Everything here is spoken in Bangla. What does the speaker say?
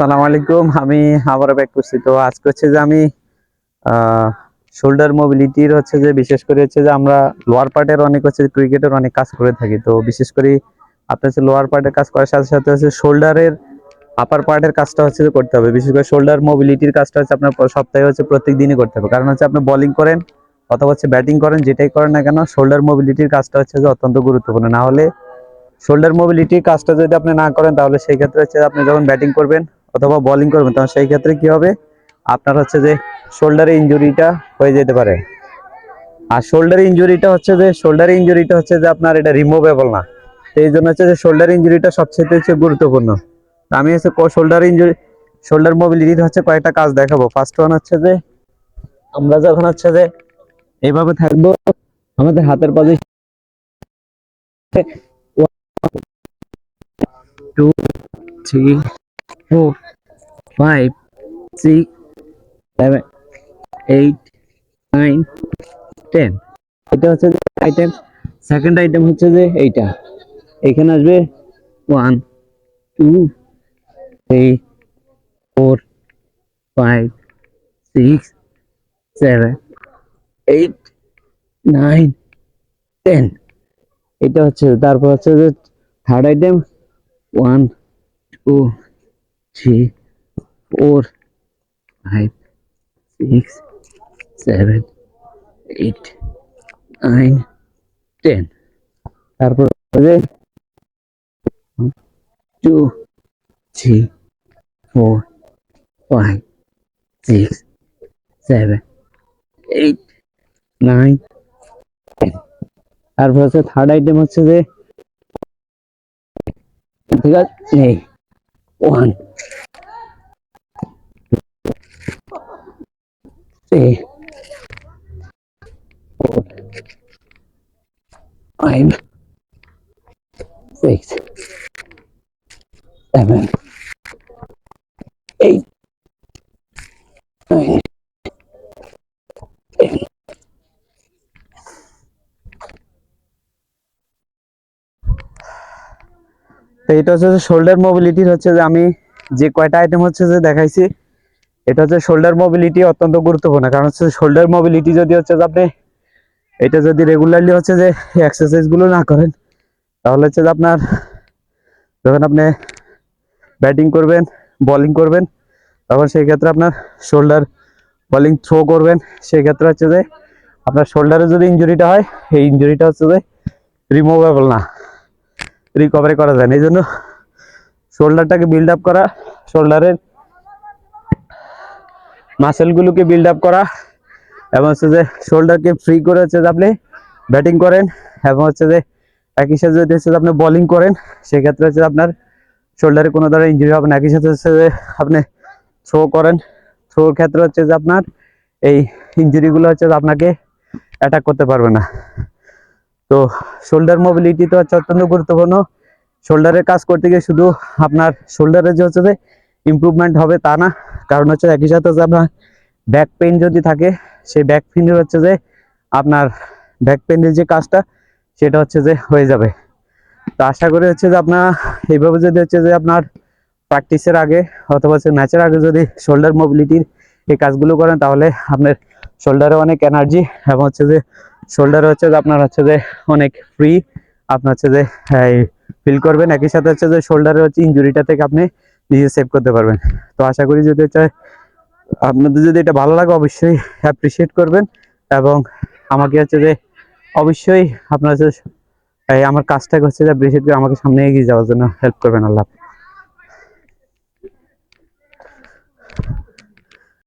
আসসালামু আলাইকুম। আমি আবারও ব্যাক করছি। তো আজকে হচ্ছে যে আমি শোল্ডার মোবিলিটির হচ্ছে যে বিশেষ করে হচ্ছে যে আমরা লোয়ার পার্টের অনেক হচ্ছে ক্রিকেটের অনেক কাজ করে থাকি। তো বিশেষ করে আপনার হচ্ছে লোয়ার পার্টের কাজ করার সাথে সাথে হচ্ছে শোল্ডারের আপার পার্টের কাজটা হচ্ছে যে করতে হবে। বিশেষ করে শোল্ডার মোবিলিটির কাজটা হচ্ছে আপনার সপ্তাহে হচ্ছে প্রত্যেক দিনই করতে হবে। কারণ হচ্ছে আপনি বোলিং করেন অথবা হচ্ছে ব্যাটিং করেন, যেটাই করেন না কেন শোল্ডার মোবিলিটির কাজটা হচ্ছে যে অত্যন্ত গুরুত্বপূর্ণ। না হলে শোল্ডার মোবিলিটি কাজটা যদি আপনি না করেন তাহলে সেই ক্ষেত্রে হচ্ছে আপনি যখন ব্যাটিং করবেন অথবা বোলিং করবেন তখন সেই ক্ষেত্রে কি হবে, আপনার হচ্ছে যে শোল্ডারে ইনজুরিটা হয়ে যেতে পারে। আর শোল্ডার ইনজুরিটা হচ্ছে যে আপনার এটা রিমুভেবল না। তো এই জন্য হচ্ছে যে শোল্ডার ইনজুরিটা সবচেয়ে হচ্ছে গুরুত্বপূর্ণ। তো আমি হচ্ছে শোল্ডার মোবিলিটির হচ্ছে কয়েকটা কাজ দেখাবো। ফার্স্ট ওয়ান হচ্ছে যে আমরা যখন হচ্ছে যে এইভাবে থাকবো, আমাদের হাতের পজিশন 2 3 4 5 6 7 8 9 10। এটা হচ্ছে যে আইটেম। সেকেন্ড আইটেম হচ্ছে যে এইটা, এখানে আসবে 1 2 3 4 5 6 7 8 9 10। এটা হচ্ছে, তারপর হচ্ছে যে থার্ড আইটেম 1 2 3 4 5 6 7 8 9 10। তারপর হচ্ছে 2 3 4 5 6 7 8 9 10। তারপর হচ্ছে থার্ড আইটেম হচ্ছে যে ঠিক আছে এই 1 3 4 5 6 7 8 9 10। তো এটা হচ্ছে শোল্ডার মোবিলিটির হচ্ছে যে আমি যে কয়টা আইটেম হচ্ছে যে দেখাইছি, এটা হচ্ছে শোল্ডার মোবিলিটি অত্যন্ত গুরুত্বপূর্ণ। কারণ হচ্ছে শোল্ডার মোবিলিটি যদি হচ্ছে যে আপনি এটা যদি রেগুলারলি হচ্ছে যে এক্সারসাইজ গুলো না করেন তাহলে হচ্ছে যে আপনার যখন আপনি ব্যাটিং করবেন বোলিং করবেন তখন সেই ক্ষেত্রে আপনার শোল্ডার বোলিং থ্রো করবেন, সেই ক্ষেত্রে হচ্ছে যে আপনার শোল্ডারে যদি ইনজুরিটা হয় এই ইনজুরিটা হচ্ছে যে রিমুভেবল না, রিকভারি করা যায় না। এই জন্য শোল্ডারটাকে বিল্ড আপ করা, শোল্ডারের মাসেলগুলোকে বিল্ড আপ করা এবং হচ্ছে যে শোল্ডারকে ফ্রি করে হচ্ছে যে আপনি ব্যাটিং করেন এবং হচ্ছে যে একই সাথে যদি হচ্ছে যে আপনি বোলিং করেন সেক্ষেত্রে হচ্ছে আপনার শোল্ডারে কোনো ধরনের ইনজুরি হবে না। একই সাথে হচ্ছে যে আপনি থ্রো করেন, থ্রোর ক্ষেত্রে হচ্ছে যে আপনার এই ইনজুরিগুলো হচ্ছে যে আপনাকে অ্যাটাক করতে পারবে না। তো শোল্ডার মোবিলিটি তো হচ্ছে অত্যন্ত গুরুত্বপূর্ণ। শোল্ডারের কাজ করতে গিয়ে শুধু আপনার শোল্ডারে যে হচ্ছে যে ইমপ্রুভমেন্ট হবে তা না, কারণ হচ্ছে একই সাথে হচ্ছে আপনার ব্যাক পেইন যদি থাকে সেই ব্যাক পেইনের হচ্ছে যে আপনার ব্যাক পেইনের যে কাজটা সেটা হচ্ছে যে হয়ে যাবে। তো আশা করি হচ্ছে যে আপনার এইভাবে যদি হচ্ছে যে আপনার প্র্যাকটিসের আগে অথবা হচ্ছে ম্যাচের আগে যদি শোল্ডার মোবিলিটির এই কাজগুলো করেন তাহলে আপনার শোল্ডারে অনেক এনার্জি এবং হচ্ছে যে শোল্ডারে হচ্ছে যে আপনার হচ্ছে যে অনেক ফ্রি আপনার হচ্ছে যে ফিল করবেন। একই সাথে হচ্ছে যে শোল্ডারে হচ্ছে ইনজুরিটা থেকে আপনি নিজে সেভ করতে পারবেন। তো আশা করি যদি হচ্ছে আপনাদের যদি এটা ভালো লাগে অবশ্যই অ্যাপ্রিসিয়েট করবেন এবং আমাকে হচ্ছে যে অবশ্যই আপনার হচ্ছে আমার কাজটাকে হচ্ছে যে অ্যাপ্রিসিয়েট করে আমাকে সামনে এগিয়ে যাওয়ার জন্য হেল্প করবেন। আল্লাহ।